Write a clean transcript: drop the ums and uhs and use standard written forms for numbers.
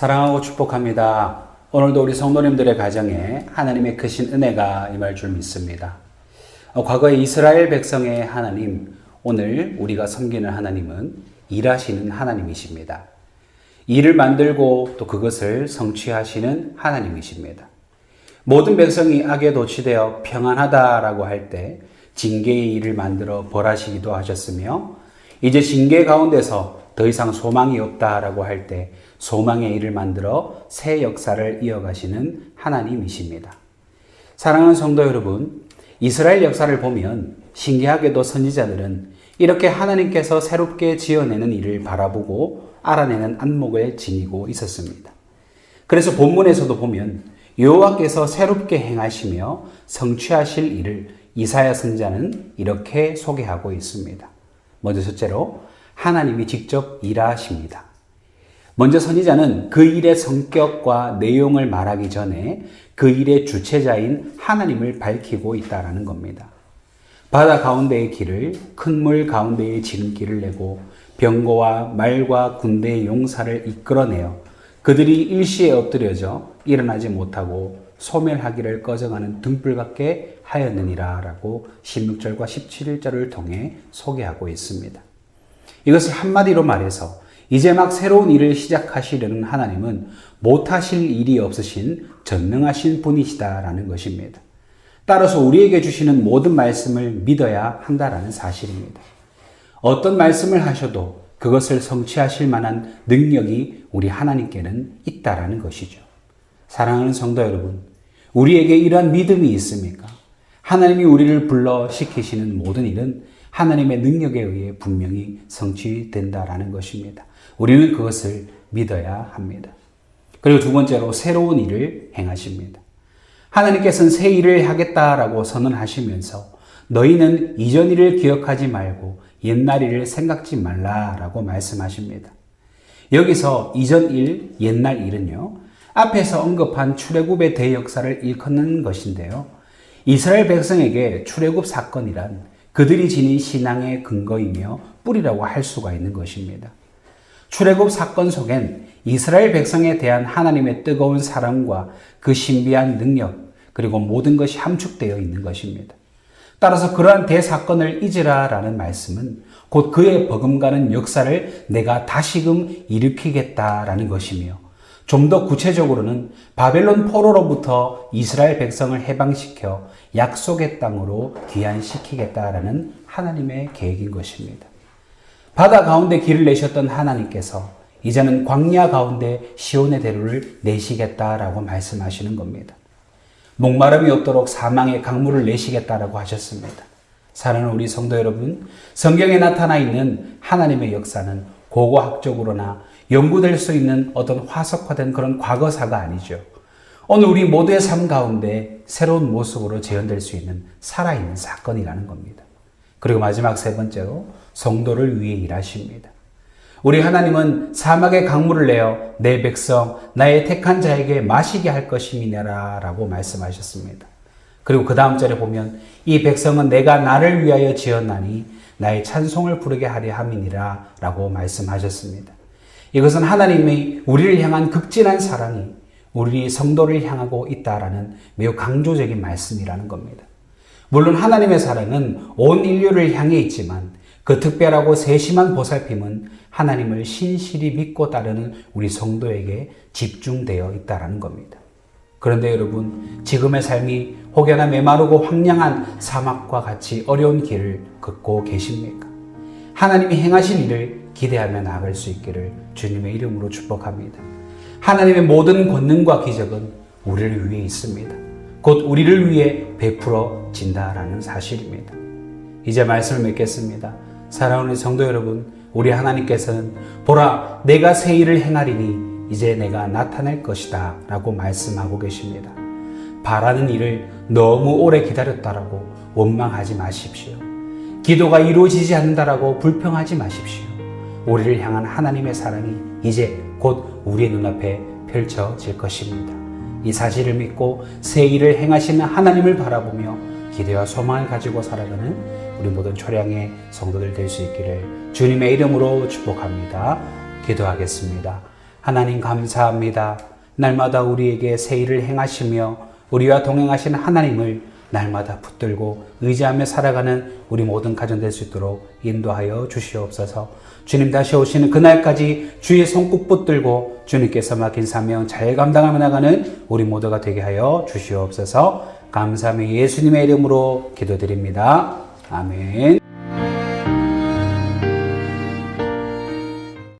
사랑하고 축복합니다. 오늘도 우리 성도님들의 가정에 하나님의 크신 은혜가 임할 줄 믿습니다. 과거에 이스라엘 백성의 하나님, 오늘 우리가 섬기는 하나님은 일하시는 하나님이십니다. 일을 만들고 또 그것을 성취하시는 하나님이십니다. 모든 백성이 악에 도취되어 평안하다라고 할 때 징계의 일을 만들어 벌하시기도 하셨으며, 이제 징계 가운데서 더 이상 소망이 없다라고 할 때 소망의 일을 만들어 새 역사를 이어가시는 하나님이십니다. 사랑하는 성도 여러분, 이스라엘 역사를 보면 신기하게도 선지자들은 이렇게 하나님께서 새롭게 지어내는 일을 바라보고 알아내는 안목을 지니고 있었습니다. 그래서 본문에서도 보면 여호와께서 새롭게 행하시며 성취하실 일을 이사야 선지자는 이렇게 소개하고 있습니다. 먼저 첫째로 하나님이 직접 일하십니다. 먼저 선지자는 그 일의 성격과 내용을 말하기 전에 그 일의 주체자인 하나님을 밝히고 있다는 겁니다. 바다 가운데의 길을, 큰 물 가운데의 지름길을 내고 병거와 말과 군대의 용사를 이끌어내어 그들이 일시에 엎드려져 일어나지 못하고 소멸하기를 꺼져가는 등불 같게 하였느니라 라고 16절과 17절을 통해 소개하고 있습니다. 이것을 한마디로 말해서 이제 막 새로운 일을 시작하시려는 하나님은 못하실 일이 없으신 전능하신 분이시다라는 것입니다. 따라서 우리에게 주시는 모든 말씀을 믿어야 한다라는 사실입니다. 어떤 말씀을 하셔도 그것을 성취하실 만한 능력이 우리 하나님께는 있다라는 것이죠. 사랑하는 성도 여러분, 우리에게 이러한 믿음이 있습니까? 하나님이 우리를 불러 시키시는 모든 일은 하나님의 능력에 의해 분명히 성취된다라는 것입니다. 우리는 그것을 믿어야 합니다. 그리고 두 번째로 새로운 일을 행하십니다. 하나님께서는 새 일을 하겠다라고 선언하시면서 너희는 이전 일을 기억하지 말고 옛날 일을 생각지 말라라고 말씀하십니다. 여기서 이전 일, 옛날 일은요, 앞에서 언급한 출애굽의 대역사를 일컫는 것인데요. 이스라엘 백성에게 출애굽 사건이란 그들이 지닌 신앙의 근거이며 뿌리라고 할 수가 있는 것입니다. 출애굽 사건 속엔 이스라엘 백성에 대한 하나님의 뜨거운 사랑과 그 신비한 능력, 그리고 모든 것이 함축되어 있는 것입니다. 따라서 그러한 대사건을 잊으라라는 말씀은 곧 그의 버금가는 역사를 내가 다시금 일으키겠다라는 것이며, 좀 더 구체적으로는 바벨론 포로로부터 이스라엘 백성을 해방시켜 약속의 땅으로 귀환시키겠다라는 하나님의 계획인 것입니다. 바다 가운데 길을 내셨던 하나님께서 이제는 광야 가운데 시온의 대로를 내시겠다라고 말씀하시는 겁니다. 목마름이 없도록 사망의 강물을 내시겠다라고 하셨습니다. 사랑하는 우리 성도 여러분, 성경에 나타나 있는 하나님의 역사는 고고학적으로나 연구될 수 있는 어떤 화석화된 그런 과거사가 아니죠. 오늘 우리 모두의 삶 가운데 새로운 모습으로 재현될 수 있는 살아있는 사건이라는 겁니다. 그리고 마지막 세 번째로 성도를 위해 일하십니다. 우리 하나님은 사막의 강물을 내어 내 백성, 나의 택한 자에게 마시게 할 것임이니라 라고 말씀하셨습니다. 그리고 그 다음 절에 보면 이 백성은 내가 나를 위하여 지었나니 나의 찬송을 부르게 하려 함이니라 라고 말씀하셨습니다. 이것은 하나님의 우리를 향한 극진한 사랑이 우리 성도를 향하고 있다라는 매우 강조적인 말씀이라는 겁니다. 물론 하나님의 사랑은 온 인류를 향해 있지만 그 특별하고 세심한 보살핌은 하나님을 신실히 믿고 따르는 우리 성도에게 집중되어 있다는 겁니다. 그런데 여러분, 지금의 삶이 혹여나 메마르고 황량한 사막과 같이 어려운 길을 걷고 계십니까? 하나님이 행하신 일을 기대하며 나아갈 수 있기를 주님의 이름으로 축복합니다. 하나님의 모든 권능과 기적은 우리를 위해 있습니다. 곧 우리를 위해 베풀어진다라는 사실입니다. 이제 말씀을 맺겠습니다. 사랑하는 성도 여러분, 우리 하나님께서는 보라, 내가 새 일을 행하리니 이제 내가 나타낼 것이다 라고 말씀하고 계십니다. 바라는 일을 너무 오래 기다렸다라고 원망하지 마십시오. 기도가 이루어지지 않는다라고 불평하지 마십시오. 우리를 향한 하나님의 사랑이 이제 곧 우리의 눈앞에 펼쳐질 것입니다. 이 사실을 믿고 새 일을 행하시는 하나님을 바라보며 기대와 소망을 가지고 살아가는 우리 모든 초량의 성도들 될 수 있기를 주님의 이름으로 축복합니다. 기도하겠습니다. 하나님 감사합니다. 날마다 우리에게 새 일을 행하시며 우리와 동행하시는 하나님을 날마다 붙들고 의지하며 살아가는 우리 모든 가정 될 수 있도록 인도하여 주시옵소서. 주님 다시 오시는 그날까지 주의 손꼭 붙들고 주님께서 맡긴 사명 잘 감당하며 나가는 우리 모두가 되게 하여 주시옵소서. 감사하며 예수님의 이름으로 기도드립니다. 아멘.